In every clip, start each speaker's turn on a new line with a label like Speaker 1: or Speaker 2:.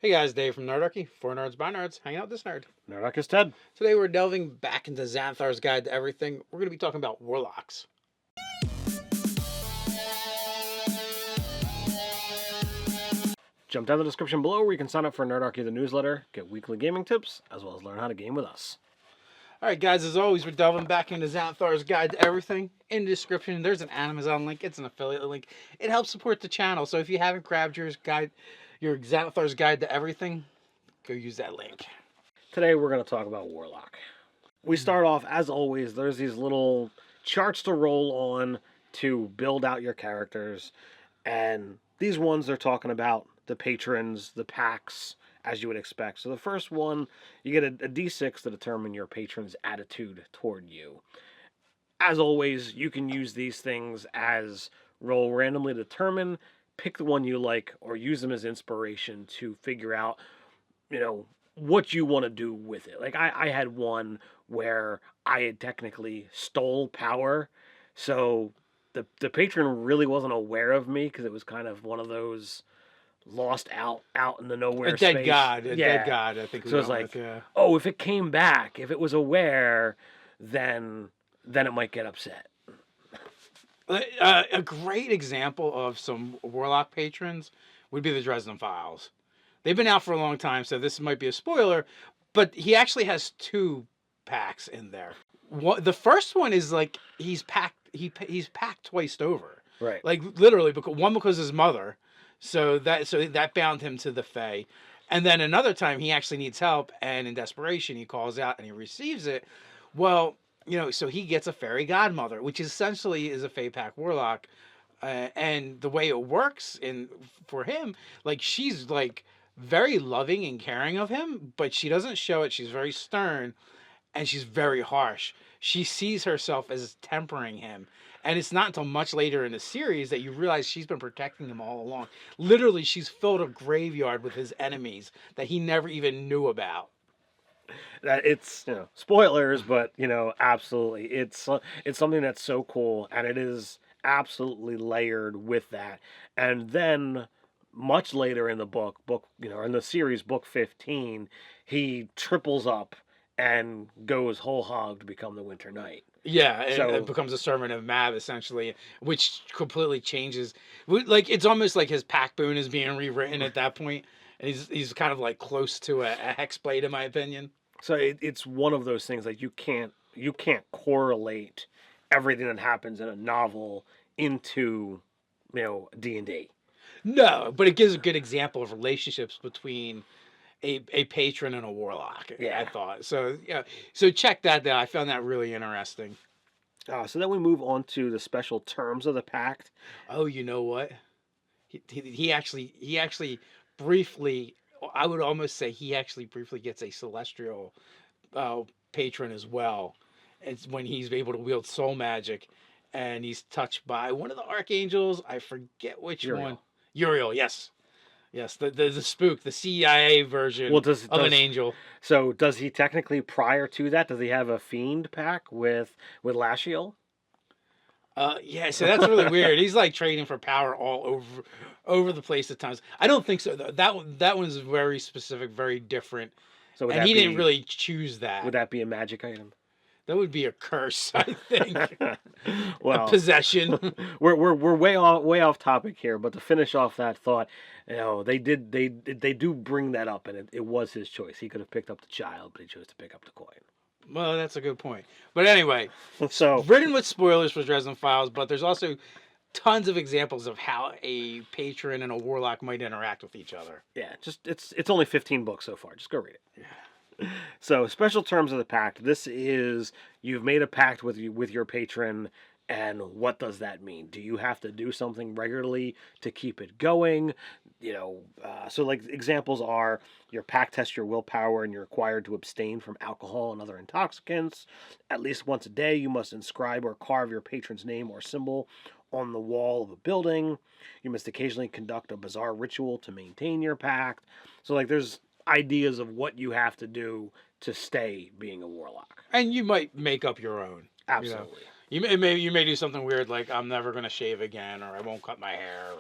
Speaker 1: Hey guys, Dave from Nerdarchy, for nerds by nerds, hanging out with this nerd.
Speaker 2: Nerdarchy is Ted.
Speaker 1: Today we're delving back into Xanathar's Guide to Everything. We're going to be talking about warlocks.
Speaker 2: Jump down the description below where you can sign up for Nerdarchy the newsletter, get weekly gaming tips, as well as learn how to game with us.
Speaker 1: Alright guys, as always, we're delving back into Xanathar's Guide to Everything. In the description, there's an Amazon link, it's an affiliate link. It helps support the channel, so if you haven't grabbed your Xanathar's Guide to Everything, go use that link.
Speaker 2: Today we're going to talk about Warlock. We start off, as always, there's these little charts to roll on to build out your characters, and these ones they're talking about the patrons, the packs, as you would expect. So the first one, you get a D6 to determine your patron's attitude toward you. As always, you can use these things as roll randomly determine, pick the one you like, or use them as inspiration to figure out, what you want to do with it. Like I had one where I had technically stole power, so the patron really wasn't aware of me because it was kind of one of those lost out in the nowhere
Speaker 1: A
Speaker 2: space.
Speaker 1: dead god, I think.
Speaker 2: So it's like, oh, if it came back, if it was aware, then it might get upset.
Speaker 1: A great example of some Warlock patrons would be the Dresden Files. They've been out for a long time, so this might be a spoiler, but he actually has two packs in there. The first one is like he's packed twice over.
Speaker 2: Right.
Speaker 1: Like literally, because his mother, so that bound him to the Fae. And then another time he actually needs help, and in desperation he calls out and he receives it. Well, so he gets a fairy godmother, which essentially is a Fae pack warlock. And the way it works for him, like she's like very loving and caring of him, but she doesn't show it. She's very stern and she's very harsh. She sees herself as tempering him. And it's not until much later in the series that you realize she's been protecting him all along. Literally, she's filled a graveyard with his enemies that he never even knew about.
Speaker 2: It's spoilers, but absolutely, it's something that's so cool, and it is absolutely layered with that. And then much later in the book, in the series, book 15, he triples up and goes whole hog to become the Winter Knight.
Speaker 1: Yeah, and it becomes a servant of Mab, essentially, which completely changes. Like, it's almost like his pack boon is being rewritten at that point, and he's kind of like close to a Hex Blade, in my opinion.
Speaker 2: So it's one of those things, like you can't correlate everything that happens in a novel into D&D.
Speaker 1: No, but it gives a good example of relationships between a patron and a warlock. Yeah, I thought so. Yeah, so check that out. I found that really interesting.
Speaker 2: So then we move on to the special terms of the pact.
Speaker 1: Oh, you know what? He actually briefly. I would almost say he actually briefly gets a celestial patron as well. It's when he's able to wield soul magic, and he's touched by one of the archangels. I forget which one. Uriel, yes. Yes, the spook, the CIA version of an angel.
Speaker 2: So does he technically, prior to that, does he have a fiend pack with Lashiel?
Speaker 1: Yeah, so that's really weird. He's like trading for power all over the place at times. I don't think so, though. That one's very specific, very different. So and he didn't really choose that.
Speaker 2: Would that be a magic item?
Speaker 1: That would be a curse, I think.
Speaker 2: Well,
Speaker 1: a possession.
Speaker 2: we're way off topic here, but to finish off that thought, they do bring that up, and it was his choice. He could have picked up the child, but he chose to pick up the coin.
Speaker 1: Well, that's a good point. But anyway,
Speaker 2: so
Speaker 1: written with spoilers for Dresden Files, but there's also tons of examples of how a patron and a warlock might interact with each other.
Speaker 2: Yeah, just it's only 15 books so far. Just go read it. Yeah. So, special terms of the pact. This is, you've made a pact with your patron, and what does that mean? Do you have to do something regularly to keep it going? So like examples are, your pact tests your willpower and you're required to abstain from alcohol and other intoxicants. At least once a day, you must inscribe or carve your patron's name or symbol on the wall of a building. You must occasionally conduct a bizarre ritual to maintain your pact. So like there's ideas of what you have to do to stay being a warlock,
Speaker 1: and you might make up your own.
Speaker 2: Absolutely,
Speaker 1: you may do something weird like I'm never going to shave again, or I won't cut my hair.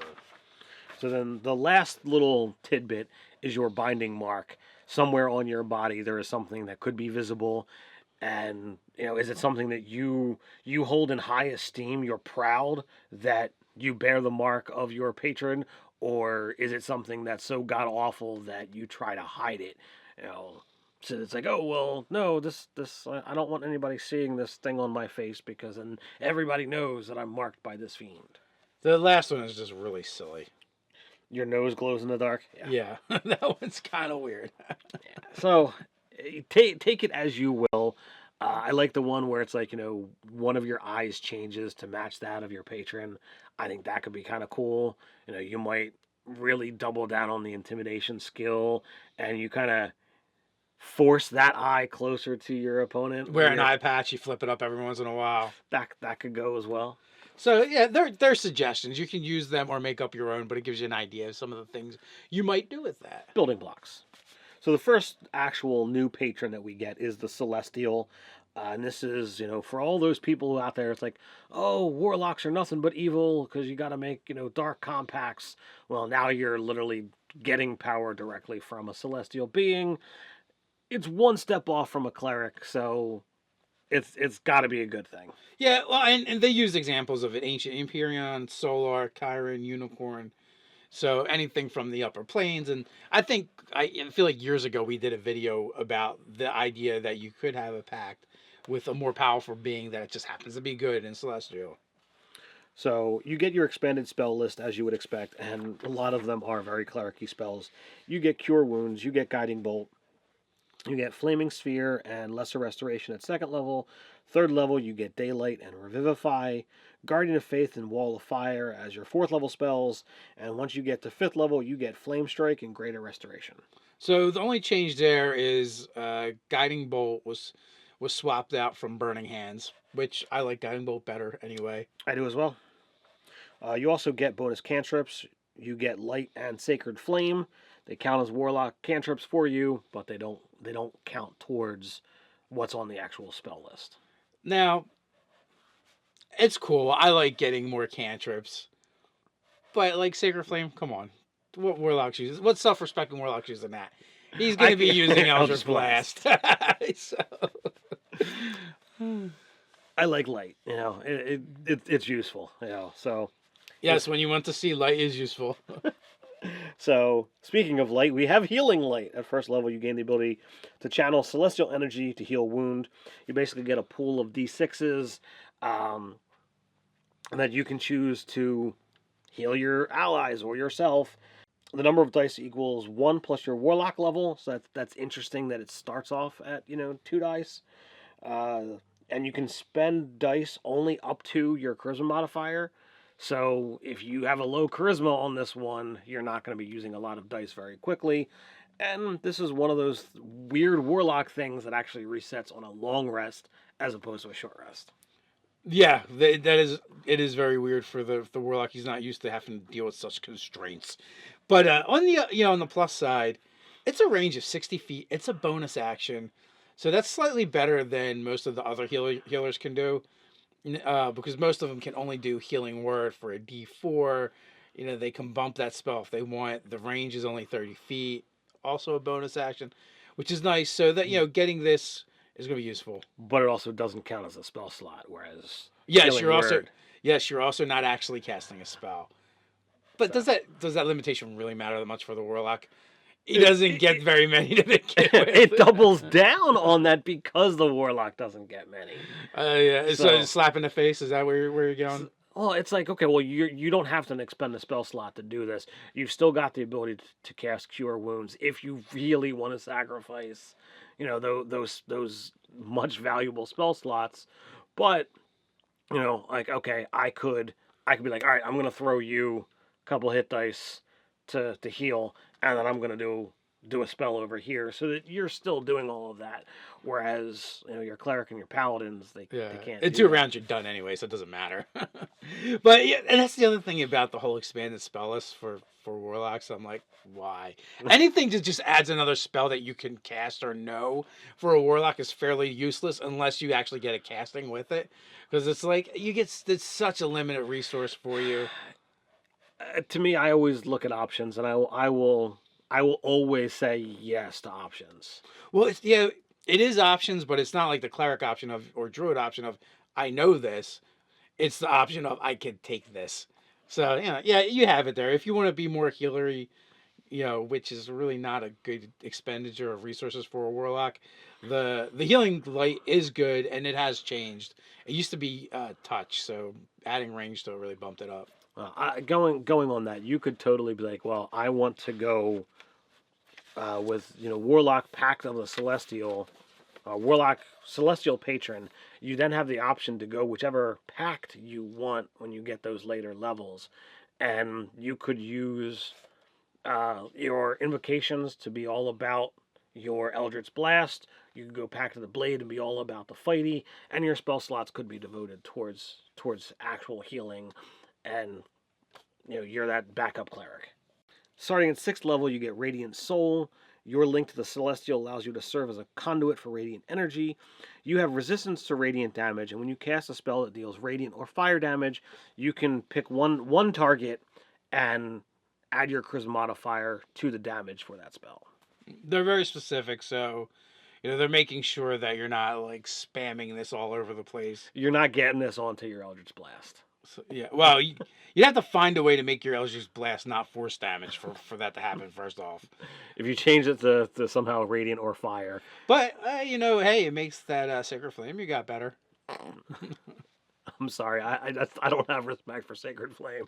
Speaker 2: So then the last little tidbit is your binding mark? Somewhere on your body there is something that could be visible, and is it something that you hold in high esteem? You're proud that you bear the mark of your patron, or is it something that's so god awful that you try to hide it? So it's like, oh well, no, this I don't want anybody seeing this thing on my face because then everybody knows that I'm marked by this fiend.
Speaker 1: The last one is just really silly.
Speaker 2: Your nose glows in the dark.
Speaker 1: Yeah, that one's kind of weird.
Speaker 2: So take it as you will. I like the one where it's like, one of your eyes changes to match that of your patron. I think that could be kind of cool. You might really double down on the intimidation skill, and you kind of force that eye closer to your opponent.
Speaker 1: Wear an eye patch, you flip it up every once in a while.
Speaker 2: That could go as well.
Speaker 1: So yeah, they're suggestions. You can use them or make up your own, but it gives you an idea of some of the things you might do with that.
Speaker 2: Building blocks. So the first actual new patron that we get is the Celestial. And this is, for all those people out there, it's like, oh, warlocks are nothing but evil because you got to make, dark compacts. Well, now you're literally getting power directly from a celestial being. It's one step off from a cleric, so it's got to be a good thing.
Speaker 1: Yeah, well, and they use examples of it: Ancient Empyrean, Solar, Chiron, Unicorn. So anything from the upper planes, and I feel like years ago we did a video about the idea that you could have a pact with a more powerful being that it just happens to be good in Celestial.
Speaker 2: So you get your expanded spell list as you would expect, and a lot of them are very cleric-y spells. You get Cure Wounds, you get Guiding Bolt, you get Flaming Sphere and Lesser Restoration at 2nd level. 3rd level, you get Daylight and Revivify, Guardian of Faith and Wall of Fire as your 4th level spells, and once you get to 5th level, you get Flame Strike and Greater Restoration.
Speaker 1: So the only change there is Guiding Bolt was swapped out from Burning Hands, which I like Guiding Bolt better anyway.
Speaker 2: I do as well. You also get bonus cantrips. You get Light and Sacred Flame. They count as Warlock cantrips for you, but they don't count towards what's on the actual spell list.
Speaker 1: Now, it's cool. I like getting more cantrips. But, like, Sacred Flame, come on. What Warlocks use? What self-respecting Warlocks using that? He's going to be using Eldritch Blast. So.
Speaker 2: I like Light. It's useful. So.
Speaker 1: Yes, when you want to see, Light is useful.
Speaker 2: So, speaking of light, we have Healing Light. At 1st level, you gain the ability to channel celestial energy to heal wound. You basically get a pool of D6s that you can choose to heal your allies or yourself. The number of dice equals 1 plus your Warlock level, so that's interesting that it starts off at 2 dice. And you can spend dice only up to your Charisma modifier. So if you have a low charisma on this one, you're not going to be using a lot of dice very quickly. And this is one of those weird Warlock things that actually resets on a long rest as opposed to a short rest.
Speaker 1: Yeah, it is very weird for the Warlock. He's not used to having to deal with such constraints. But on the plus side, it's a range of 60 feet. It's a bonus action. So that's slightly better than most of the other healers can do. Because most of them can only do Healing Word for a D4. They can bump that spell if they want. The range is only 30 feet. Also a bonus action, which is nice. So that, getting this is going to be useful.
Speaker 2: But it also doesn't count as a spell slot, whereas
Speaker 1: you're also not actually casting a spell. But does that limitation really matter that much for the Warlock? He doesn't get very many to begin with.
Speaker 2: It doubles down on that because the Warlock doesn't get many.
Speaker 1: Yeah. So slap in the face, is that where you're going?
Speaker 2: Well, it's like, okay, well, you don't have to expend a spell slot to do this. You've still got the ability to cast Cure Wounds if you really want to sacrifice, those much valuable spell slots. But, okay, I could be like, all right, I'm going to throw you a couple hit dice to heal, and then I'm going to do a spell over here, so that you're still doing all of that. Whereas, your cleric and your paladins, they can't.
Speaker 1: In 2 rounds, you're done anyway, so it doesn't matter. But yeah, and that's the other thing about the whole expanded spell list for Warlocks. I'm like, why? Anything that just adds another spell that you can cast or know for a Warlock is fairly useless unless you actually get a casting with it, because it's like it's such a limited resource for you.
Speaker 2: To me, I always look at options, and I will I will always say yes to options.
Speaker 1: Well, it is options, but it's not like the cleric option of or druid option of I know this. It's the option of I could take this. So yeah, you have it there. If you want to be more healery, which is really not a good expenditure of resources for a warlock, the healing light is good and it has changed. It used to be touch, so adding range to it really bumped it up.
Speaker 2: Going on that, you could totally be like, well, I want to go with Warlock Pact of the Celestial, Warlock Celestial Patron. You then have the option to go whichever pact you want when you get those later levels, and you could use your invocations to be all about your Eldritch Blast. You could go Pact of the Blade and be all about the fighty, and your spell slots could be devoted towards actual healing, and you're that backup cleric. Starting at 6th level, you get Radiant Soul. Your link to the Celestial allows you to serve as a conduit for radiant energy. You have resistance to radiant damage, and when you cast a spell that deals radiant or fire damage, you can pick one target and add your charisma modifier to the damage for that spell.
Speaker 1: They're very specific, so they're making sure that you're not like spamming this all over the place.
Speaker 2: You're not getting this onto your Eldritch Blast.
Speaker 1: So, yeah, well, you'd have to find a way to make your Eldritch Blast not force damage for that to happen, first off.
Speaker 2: If you change it to somehow radiant or fire.
Speaker 1: But, hey, it makes that Sacred Flame you got better.
Speaker 2: I'm sorry, I don't have respect for Sacred Flame.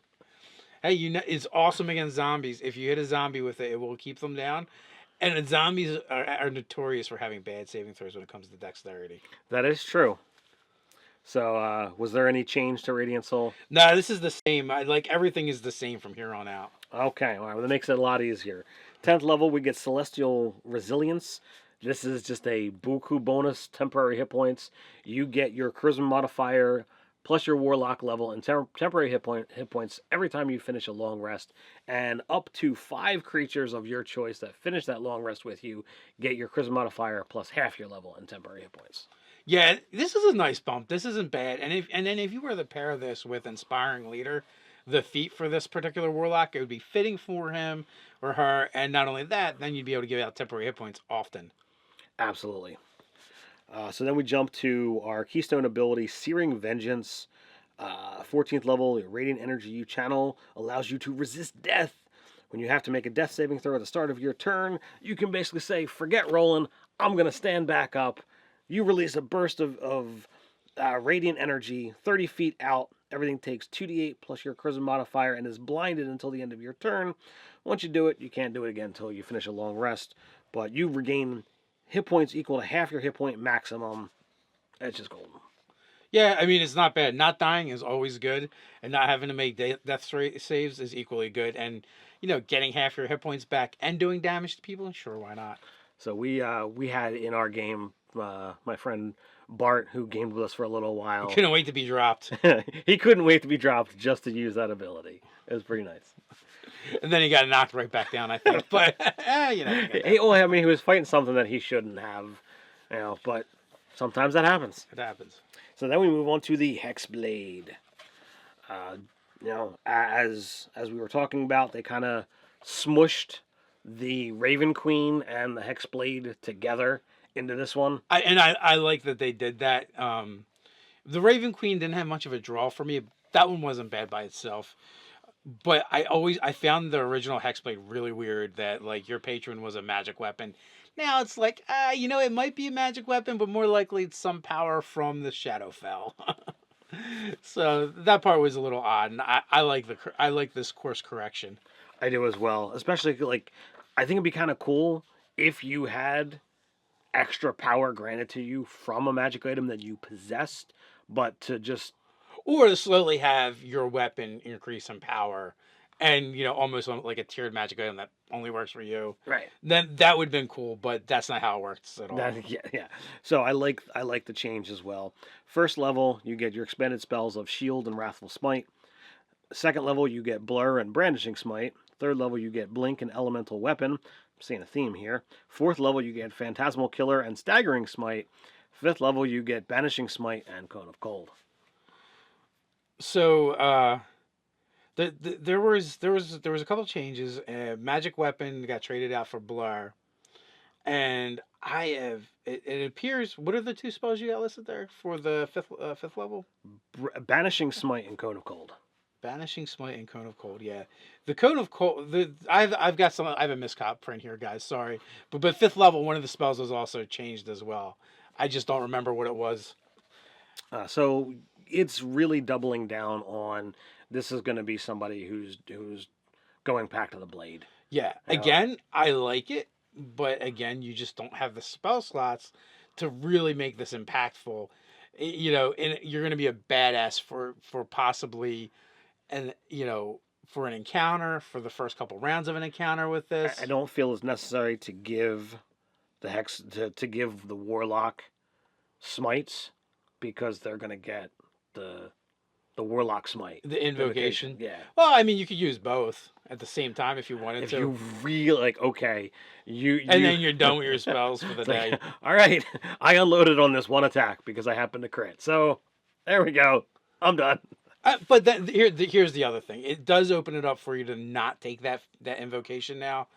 Speaker 1: Hey, it's awesome against zombies. If you hit a zombie with it, it will keep them down. And zombies are notorious for having bad saving throws when it comes to dexterity.
Speaker 2: That is true. So, was there any change to Radiant Soul?
Speaker 1: No, this is the same. Everything is the same from here on out.
Speaker 2: Okay, all right, well, that makes it a lot easier. 10th level, we get Celestial Resilience. This is just a buku bonus, temporary hit points. You get your Charisma modifier plus your Warlock level and temporary hit points every time you finish a long rest. And up to 5 creatures of your choice that finish that long rest with you get your Charisma modifier plus half your level and temporary hit points.
Speaker 1: Yeah, this is a nice bump. This isn't bad. And then if you were to pair this with Inspiring Leader, the feat for this particular warlock, it would be fitting for him or her. And not only that, then you'd be able to give out temporary hit points often.
Speaker 2: Absolutely. So then we jump to our keystone ability, Searing Vengeance. 14th level, Radiant Energy you channel allows you to resist death. When you have to make a death saving throw at the start of your turn, you can basically say, forget rolling, I'm going to stand back up. You release a burst of radiant energy 30 feet out. Everything takes 2d8 plus your charisma modifier and is blinded until the end of your turn. Once you do it, you can't do it again until you finish a long rest. But you regain hit points equal to half your hit point maximum. It's just golden.
Speaker 1: Yeah, I mean, it's not bad. Not dying is always good. And not having to make death saves is equally good. And, getting half your hit points back and doing damage to people, sure, why not?
Speaker 2: So we had in our game... my friend Bart, who gamed with us for a little while.
Speaker 1: He couldn't wait to be dropped.
Speaker 2: He couldn't wait to be dropped just to use that ability. It was pretty nice.
Speaker 1: And then he got knocked right back down, I think. But,
Speaker 2: he was fighting something that he shouldn't have, but sometimes that happens.
Speaker 1: It happens.
Speaker 2: So then we move on to the Hex Blade. As we were talking about, they kind of smushed the Raven Queen and the Hex Blade together into this one.
Speaker 1: I like that they did that. The Raven Queen didn't have much of a draw for me. That one wasn't bad by itself. But I found the original Hexblade really weird that your patron was a magic weapon. Now it's it might be a magic weapon, but more likely it's some power from the Shadowfell. So that part was a little odd, and I like this course correction.
Speaker 2: I do as well, especially I think it'd be kind of cool if you had extra power granted to you from a magic item that you possessed, but to just...
Speaker 1: Or to slowly have your weapon increase in power and, almost like a tiered magic item that only works for you.
Speaker 2: Right.
Speaker 1: Then that would have been cool, but that's not how it works at all.
Speaker 2: Yeah. So I like the change as well. First level, you get your expanded spells of Shield and Wrathful Smite. Second level, you get Blur and Brandishing Smite. Third level, you get Blink and Elemental Weapon. I'm seeing a theme here. Fourth level, you get Phantasmal Killer and Staggering Smite. Fifth level, you get Banishing Smite and Cone of Cold.
Speaker 1: So, There was a couple changes. Magic weapon got traded out for Blur, and it appears. What are the two spells you got listed there for the fifth level?
Speaker 2: Banishing, Smite, and Cone of Cold.
Speaker 1: Banishing, Smite, and Cone of Cold. Yeah, the Cone of Cold. I've got some. I have a miscop print here, guys. Sorry, but fifth level, one of the spells was also changed as well. I just don't remember what it was.
Speaker 2: So it's really doubling down on this is going to be somebody who's going back to the blade.
Speaker 1: Yeah. Again, I like it, but again, you just don't have the spell slots to really make this impactful. And you're going to be a badass for possibly, and for an encounter, for the first couple rounds of an encounter with this.
Speaker 2: I don't feel it's necessary to give the hex to give the warlock smites because they're going to get the warlock smite.
Speaker 1: The invocation.
Speaker 2: Yeah.
Speaker 1: Well, I mean, you could use both at the same time if you wanted
Speaker 2: If
Speaker 1: to.
Speaker 2: you really like, okay,
Speaker 1: and then you're done with your spells for the day.
Speaker 2: Like, all right, I unloaded on this one attack because I happened to crit. So there we go. I'm done.
Speaker 1: But then here's the other thing. It does open it up for you to not take that invocation now,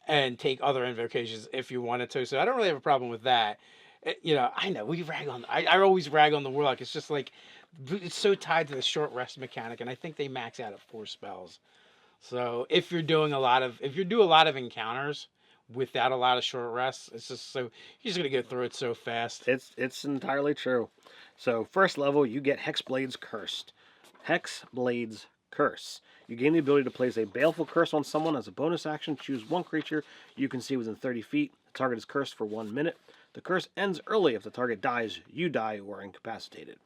Speaker 1: and take other invocations if you wanted to. So I don't really have a problem with that. I know we rag on. I always rag on the Warlock. It's just like it's so tied to the short rest mechanic, and I think they max out at 4 spells. So if you do a lot of encounters without a lot of short rests, it's just so you're just gonna go through it so fast.
Speaker 2: It's entirely true. So first level, you get Hex Blade's Cursed. Hex Blade's Curse. You gain the ability to place a baleful curse on someone as a bonus action. Choose one creature you can see within 30 feet. The target is cursed for 1 minute. The curse ends early. If the target dies, you die or are incapacitated.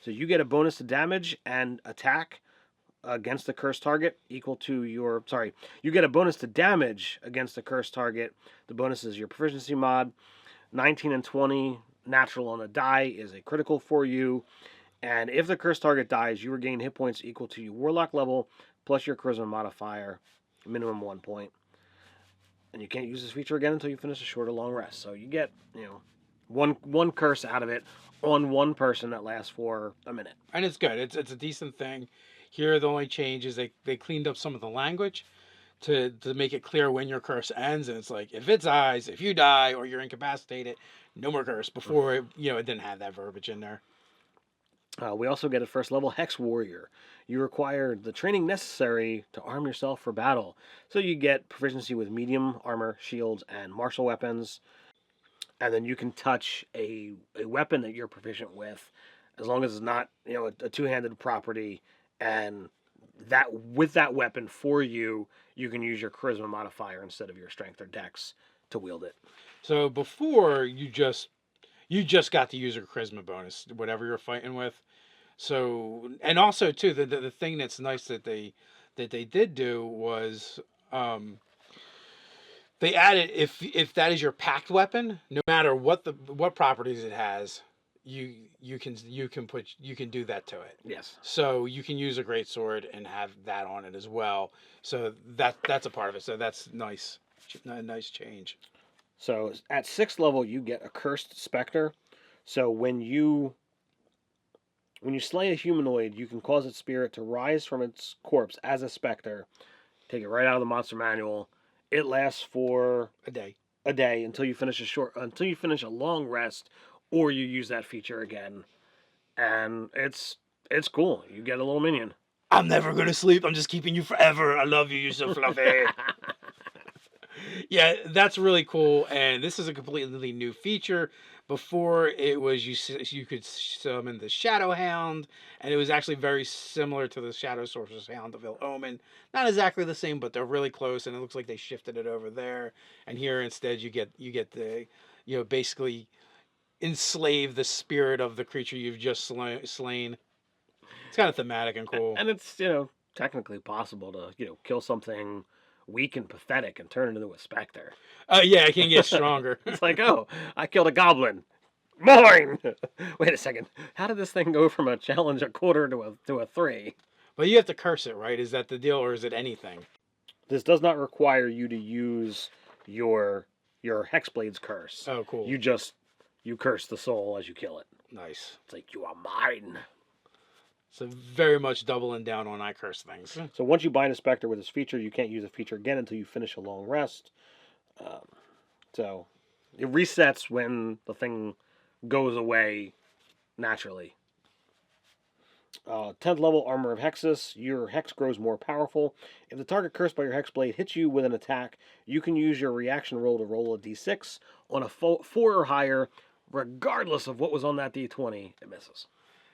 Speaker 2: So you get a bonus to damage and attack against the cursed target equal to your... Sorry, you get a bonus to damage against the cursed target. The bonus is your proficiency mod. 19 and 20, natural on a die, is a critical for you. And if the cursed target dies, you regain hit points equal to your warlock level plus your charisma modifier, minimum 1 point. And you can't use this feature again until you finish a short or long rest. So you get, one curse out of it on one person that lasts for a minute.
Speaker 1: And it's good. It's a decent thing. Here, the only change is they cleaned up some of the language to make it clear when your curse ends. And it's like, if it dies, if you die or you're incapacitated, no more curse. Before, it didn't have that verbiage in there.
Speaker 2: We also get at first level Hex Warrior. You require the training necessary to arm yourself for battle. So you get proficiency with medium armor, shields, and martial weapons. And then you can touch a weapon that you're proficient with, as long as it's not a two-handed property. And that with that weapon for you, you can use your charisma modifier instead of your strength or dex to wield it.
Speaker 1: So before you just got to use your charisma bonus, whatever you're fighting with. So, and also too, the thing that's nice that they did do was they added if that is your packed weapon, no matter what properties it has, you can do that to it.
Speaker 2: Yes.
Speaker 1: So you can use a greatsword and have that on it as well. So that's a part of it. So that's nice, a nice change.
Speaker 2: So at 6th level, you get a Cursed Specter. So when you slay a humanoid, you can cause its spirit to rise from its corpse as a specter. Take it right out of the monster manual. It lasts for
Speaker 1: a day
Speaker 2: until you finish a long rest, or you use that feature again. And it's cool. You get a little minion.
Speaker 1: I'm never gonna sleep. I'm just keeping you forever. I love you. You're so fluffy. Yeah, that's really cool, and this is a completely new feature. Before it was you could summon the Shadow Hound, and it was actually very similar to the Shadow Sorcerer's Hound of Ill Omen. Not exactly the same, but they're really close, and it looks like they shifted it over there. And here instead you get the basically enslave the spirit of the creature you've just slain. It's kind of thematic and cool,
Speaker 2: and it's technically possible to kill something weak and pathetic and turn it into a specter.
Speaker 1: Yeah, it can get stronger.
Speaker 2: It's like, oh, I killed a goblin. Mine! Wait a second. How did this thing go from a challenge a quarter to a 3?
Speaker 1: But you have to curse it, right? Is that the deal, or is it anything?
Speaker 2: This does not require you to use your Hexblade's curse.
Speaker 1: Oh, cool.
Speaker 2: You curse the soul as you kill it.
Speaker 1: Nice.
Speaker 2: It's like, you are mine.
Speaker 1: So very much doubling down on I curse things.
Speaker 2: So once you bind a Specter with this feature, you can't use the feature again until you finish a long rest. Um, so it resets when the thing goes away naturally. 10th level Armor of Hexxus. Your Hex grows more powerful. If the target cursed by your Hex Blade hits you with an attack, you can use your reaction roll to roll a d6 on a 4 or higher, regardless of what was on that d20. It misses.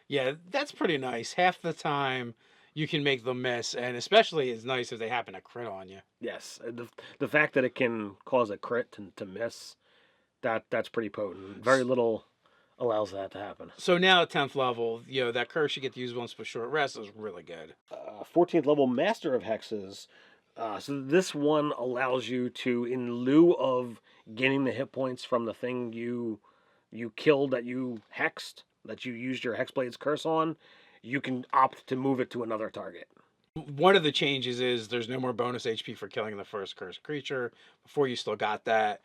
Speaker 1: Yeah, that's pretty nice. Half the time you can make them miss, and especially it's nice if they happen to crit on you.
Speaker 2: Yes, the fact that it can cause a crit to miss, that's pretty potent. Very little allows that to happen.
Speaker 1: So now at 10th level, that curse you get to use once per short rest is really good.
Speaker 2: 14th level Master of Hexes. So this one allows you to, in lieu of gaining the hit points from the thing you killed that you hexed, that you used your Hexblade's curse on, you can opt to move it to another target.
Speaker 1: One of the changes is there's no more bonus HP for killing the first cursed creature. Before you still got that.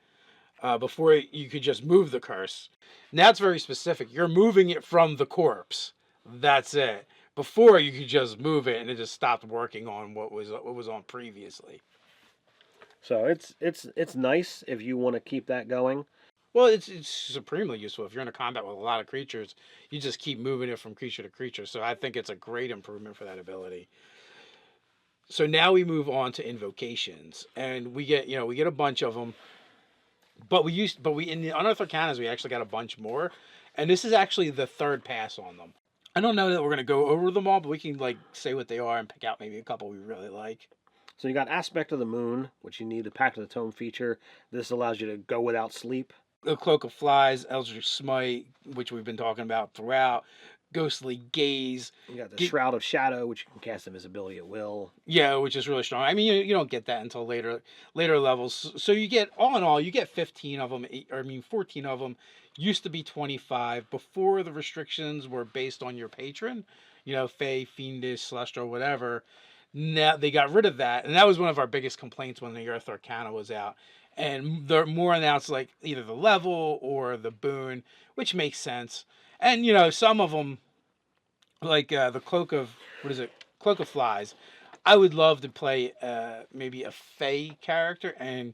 Speaker 1: Before you could just move the curse. Now it's very specific. You're moving it from the corpse. That's it. Before you could just move it and it just stopped working on what was on previously.
Speaker 2: So it's nice if you want to keep that going.
Speaker 1: Well, it's supremely useful. If you're in a combat with a lot of creatures, you just keep moving it from creature to creature. So I think it's a great improvement for that ability. So now we move on to invocations, and we get a bunch of them. But we in the Unearthed Arcanas we actually got a bunch more, and this is actually the third pass on them. I don't know that we're gonna go over them all, but we can say what they are and pick out maybe a couple we really like.
Speaker 2: So you got Aspect of the Moon, which you need the Pact of the Tome feature. This allows you to go without sleep.
Speaker 1: The Cloak of Flies, Eldritch Smite, which we've been talking about throughout. Ghostly Gaze.
Speaker 2: You got the Shroud of Shadow, which you can cast invisibility at will.
Speaker 1: Yeah, which is really strong. I mean, you don't get that until later levels. So you get, all in all, you get 15 of them. 14 of them. Used to be 25 before the restrictions were based on your patron. Fae, Fiendish, Celestial, whatever. Now they got rid of that, and that was one of our biggest complaints when the Earth Arcana was out. And they're more announced like either the level or the boon, which makes sense. And some of them, like the Cloak of Flies, I would love to play maybe a Fae character, and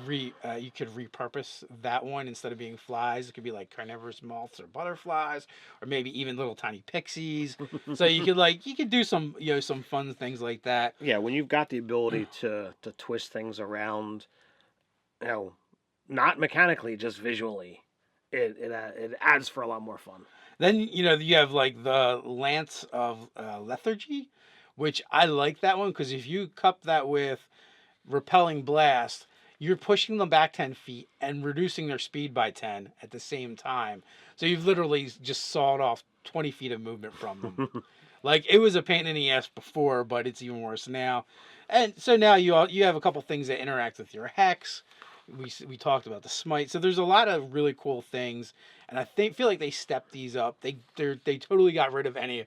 Speaker 1: you could repurpose that one. Instead of being flies, it could be like carnivorous moths or butterflies, or maybe even little tiny pixies. So you could do some some fun things like that.
Speaker 2: Yeah, when you've got the ability to twist things around, not mechanically, just visually, it adds for a lot more fun.
Speaker 1: Then you have like the Lance of Lethargy, which I like that one because if you cup that with Repelling Blast, you're pushing them back 10 feet and reducing their speed by 10 at the same time. So you've literally just sawed off 20 feet of movement from them. Like, it was a pain in the ass before, but it's even worse now. And so now you have a couple things that interact with your Hex. We talked about the Smite. So there's a lot of really cool things. And I feel like they stepped these up. They totally got rid of any...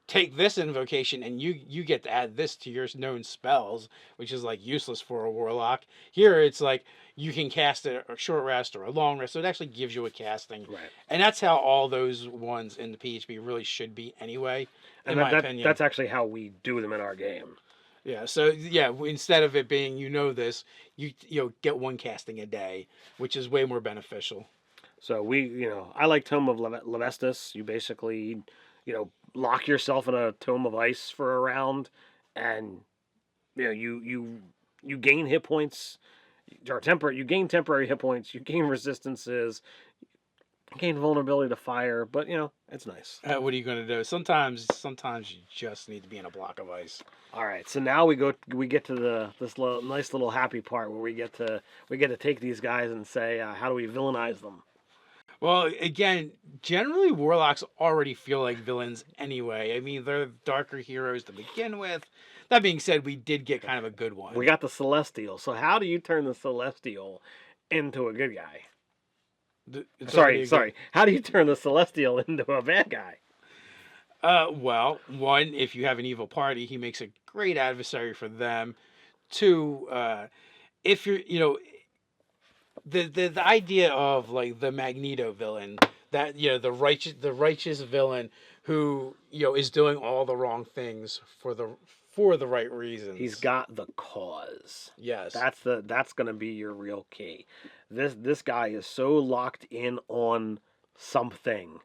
Speaker 1: Take this invocation and you get to add this to your known spells, which is like useless for a warlock. Here it's like you can cast it a short rest or a long rest, so it actually gives you a casting.
Speaker 2: Right.
Speaker 1: And that's how all those ones in the PHB really should be anyway, in my opinion.
Speaker 2: That's actually how we do them in our game.
Speaker 1: Yeah, so yeah, instead of it being you get one casting a day, which is way more beneficial.
Speaker 2: So I like Tome of Levestus. You basically lock yourself in a Tome of Ice for a round, and you gain hit points, or you gain temporary hit points, you gain resistances, you gain vulnerability to fire, but it's nice.
Speaker 1: What are you going to do? Sometimes you just need to be in a block of ice.
Speaker 2: All right, so now we get to this nice little happy part where we get to take these guys and say, how do we villainize them?
Speaker 1: Well, again, generally warlocks already feel like villains anyway. I mean, they're darker heroes to begin with. That being said, we did get kind of a good one.
Speaker 2: We got the Celestial. So how do you turn the Celestial into a good guy? Sorry. How do you turn the Celestial into a bad guy?
Speaker 1: Well, one, if you have an evil party, he makes a great adversary for them. Two, if you're, the idea of like the Magneto villain, that the righteous villain who is doing all the wrong things for the right reasons.
Speaker 2: He's got the cause.
Speaker 1: Yes.
Speaker 2: That's going to be your real key. This guy is so locked in on something,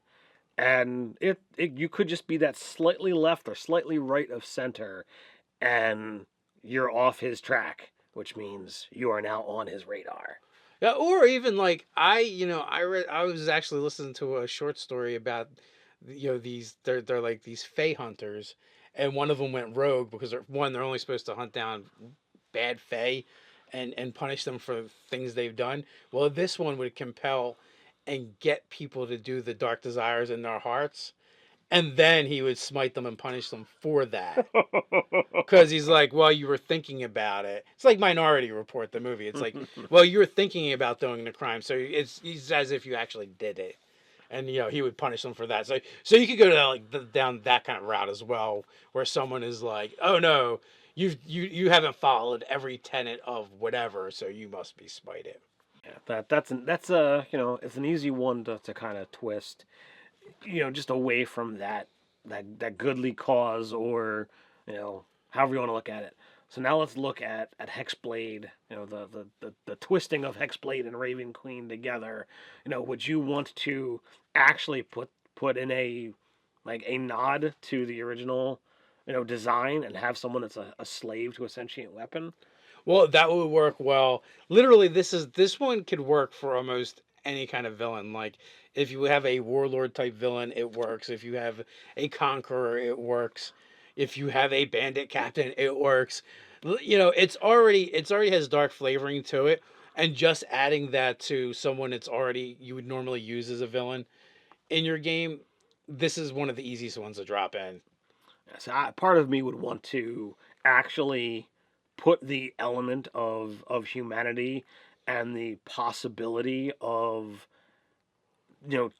Speaker 2: and you could just be that slightly left or slightly right of center, and you're off his track, which means you are now on his radar.
Speaker 1: Yeah, or even like I was actually listening to a short story about these they're like these fae hunters, and one of them went rogue because they're only supposed to hunt down bad fae and punish them for things they've done. Well, this one would compel and get people to do the dark desires in their hearts, and then he would smite them and punish them for that. Because he's like, well, you were thinking about it. It's like Minority Report, the movie. It's like, well, you were thinking about doing the crime, so he's as if you actually did it, and he would punish them for that. So you could go down that kind of route as well, where someone is like, oh no, you haven't followed every tenet of whatever, so you must be smited.
Speaker 2: Yeah, that's it's an easy one to kind of twist, just away from that goodly cause, or however you want to look at it. So now let's look at Hex Blade, the twisting of Hex Blade and Raven Queen together. Would you want to actually put in a nod to the original design and have someone that's a slave to a sentient weapon?
Speaker 1: Well, that would work well. Literally, this one could work for almost any kind of villain. Like, if you have a warlord type villain, it works. If you have a conqueror, it works. If you have a bandit captain, it works. It's already has dark flavoring to it, and just adding that to someone you would normally use as a villain in your game, this is one of the easiest ones to drop in.
Speaker 2: So part of me would want to actually put the element of humanity and the possibility of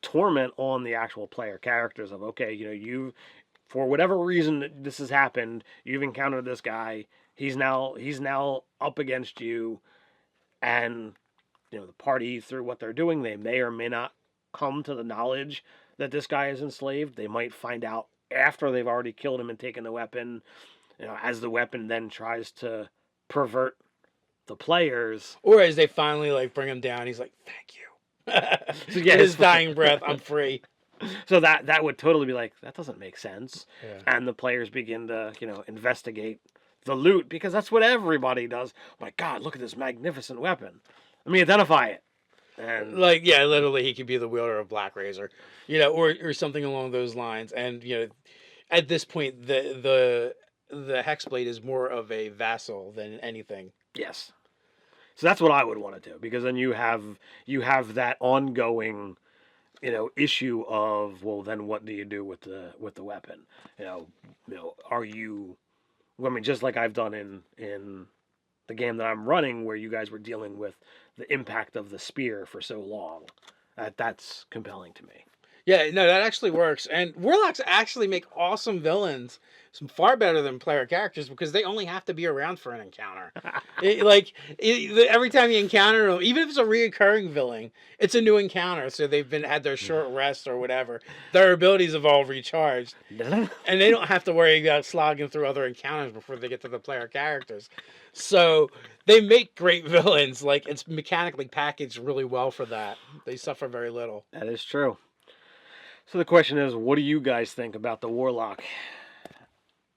Speaker 2: torment on the actual player characters of, okay, you, for whatever reason this has happened, you've encountered this guy, he's now up against you, and the party, through what they're doing, they may or may not come to the knowledge that this guy is enslaved. They might find out after they've already killed him and taken the weapon, as the weapon then tries to pervert the players.
Speaker 1: Or as they finally bring him down, he's like, thank you. So yeah, his dying breath, I'm free.
Speaker 2: So that would totally be like, that doesn't make sense.
Speaker 1: Yeah.
Speaker 2: And the players begin to, investigate the loot, because that's what everybody does. My God, look at this magnificent weapon. Let me identify it. And
Speaker 1: literally he could be the wielder of Black Razor, or something along those lines. And, at this point, the Hexblade is more of a vassal than anything.
Speaker 2: Yes. So that's what I would want to do, because then you have that ongoing, issue of, well, then what do you do with the weapon? Are you, just like I've done in the game that I'm running, where you guys were dealing with the impact of the spear for so long. That's compelling to me.
Speaker 1: Yeah, no, that actually works. And Warlocks actually make awesome villains, some far better than player characters, because they only have to be around for an encounter. Every time you encounter them, even if it's a reoccurring villain, it's a new encounter. So they've had their short rest or whatever. Their abilities have all recharged, and they don't have to worry about slogging through other encounters before they get to the player characters. So they make great villains. It's mechanically packaged really well for that. They suffer very little.
Speaker 2: That is true. So the question is, what do you guys think about the Warlock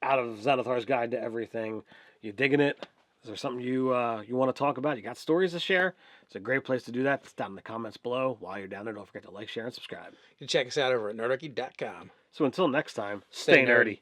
Speaker 2: out of Xanathar's Guide to Everything? You digging it? Is there something you want to talk about? You got stories to share? It's a great place to do that. It's down in the comments below. While you're down there, don't forget to like, share, and subscribe.
Speaker 1: You can check us out over at nerdarchy.com.
Speaker 2: So until next time, stay nerdy.